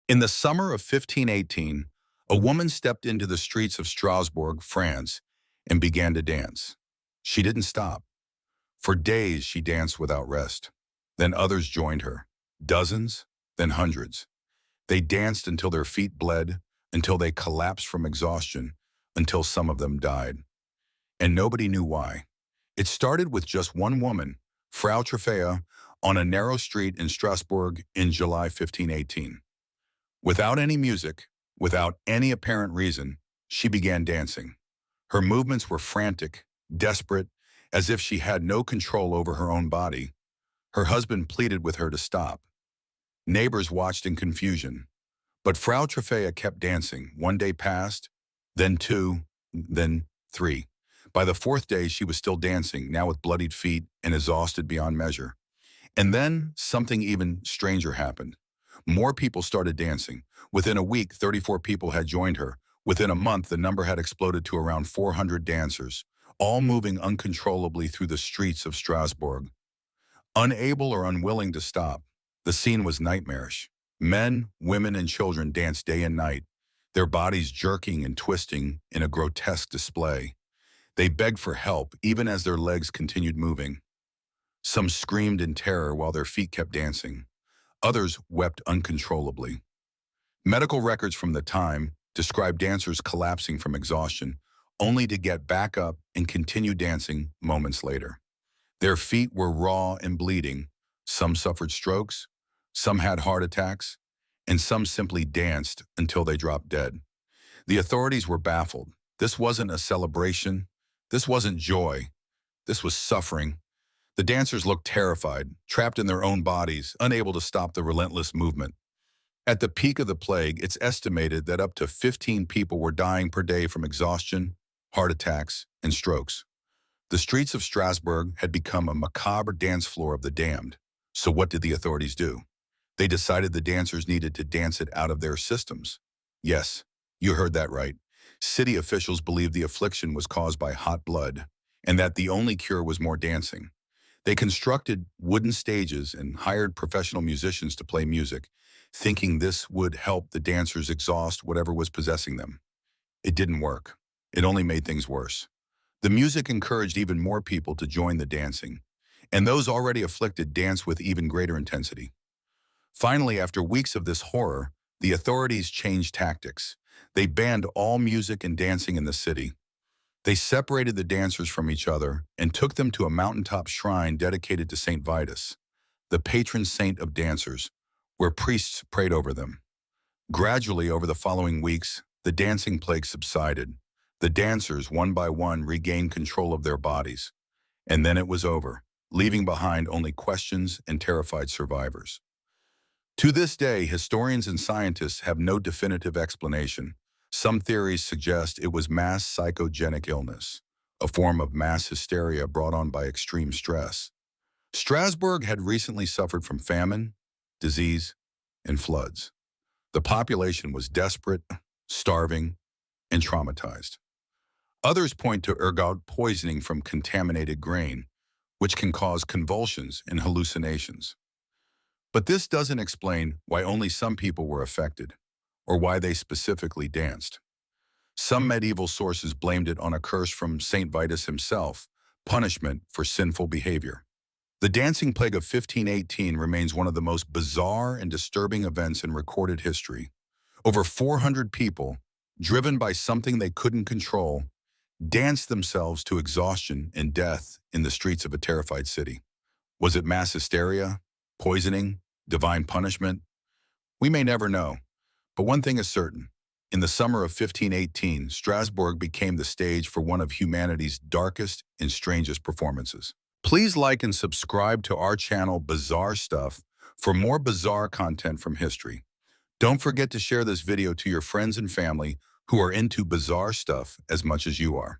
In the summer of 1518, a woman stepped into the streets of Strasbourg, France, and began to dance. She didn't stop. For days, she danced without rest. Then others joined her. Dozens, then hundreds. They danced until their feet bled, until they collapsed from exhaustion, until some of them died. And nobody knew why. It started with just one woman, Frau Trofea, on a narrow street in Strasbourg in July 1518. Without any music, without any apparent reason, she began dancing. Her movements were frantic, desperate, as if she had no control over her own body. Her husband pleaded with her to stop. Neighbors watched in confusion. But Frau Trofea kept dancing. One day passed, then two, then three. By the fourth day, she was still dancing, now with bloodied feet and exhausted beyond measure. And then something even stranger happened. More people started dancing. Within a week, 34 people had joined her. Within a month, the number had exploded to around 400 dancers, all moving uncontrollably through the streets of Strasbourg. Unable or unwilling to stop, the scene was nightmarish. Men, women, and children danced day and night, their bodies jerking and twisting in a grotesque display. They begged for help, even as their legs continued moving. Some screamed in terror while their feet kept dancing. Others wept uncontrollably. Medical records from the time describe dancers collapsing from exhaustion, only to get back up and continue dancing moments later. Their feet were raw and bleeding. Some suffered strokes, some had heart attacks, and some simply danced until they dropped dead. The authorities were baffled. This wasn't a celebration. This wasn't joy. This was suffering. The dancers looked terrified, trapped in their own bodies, unable to stop the relentless movement. At the peak of the plague, it's estimated that up to 15 people were dying per day from exhaustion, heart attacks, and strokes. The streets of Strasbourg had become a macabre dance floor of the damned. So what did the authorities do? They decided the dancers needed to dance it out of their systems. Yes, you heard that right. City officials believed the affliction was caused by hot blood, and that the only cure was more dancing. They constructed wooden stages and hired professional musicians to play music, thinking this would help the dancers exhaust whatever was possessing them. It didn't work. It only made things worse. The music encouraged even more people to join the dancing, and those already afflicted danced with even greater intensity. Finally, after weeks of this horror, the authorities changed tactics. They banned all music and dancing in the city. They separated the dancers from each other and took them to a mountaintop shrine dedicated to Saint Vitus, the patron saint of dancers, where priests prayed over them. Gradually, over the following weeks, the dancing plague subsided. The dancers, one by one, regained control of their bodies. And then it was over, leaving behind only questions and terrified survivors. To this day, historians and scientists have no definitive explanation. Some theories suggest it was mass psychogenic illness, a form of mass hysteria brought on by extreme stress. Strasbourg had recently suffered from famine, disease, and floods. The population was desperate, starving, and traumatized. Others point to ergot poisoning from contaminated grain, which can cause convulsions and hallucinations. But this doesn't explain why only some people were affected, or why they specifically danced. Some medieval sources blamed it on a curse from Saint Vitus himself, punishment for sinful behavior. The dancing plague of 1518 remains one of the most bizarre and disturbing events in recorded history. Over 400 people, driven by something they couldn't control, danced themselves to exhaustion and death in the streets of a terrified city. Was it mass hysteria, poisoning, divine punishment? We may never know. But one thing is certain. In the summer of 1518, Strasbourg became the stage for one of humanity's darkest and strangest performances. Please like and subscribe to our channel Bizarre Stuff for more bizarre content from history. Don't forget to share this video to your friends and family who are into bizarre stuff as much as you are.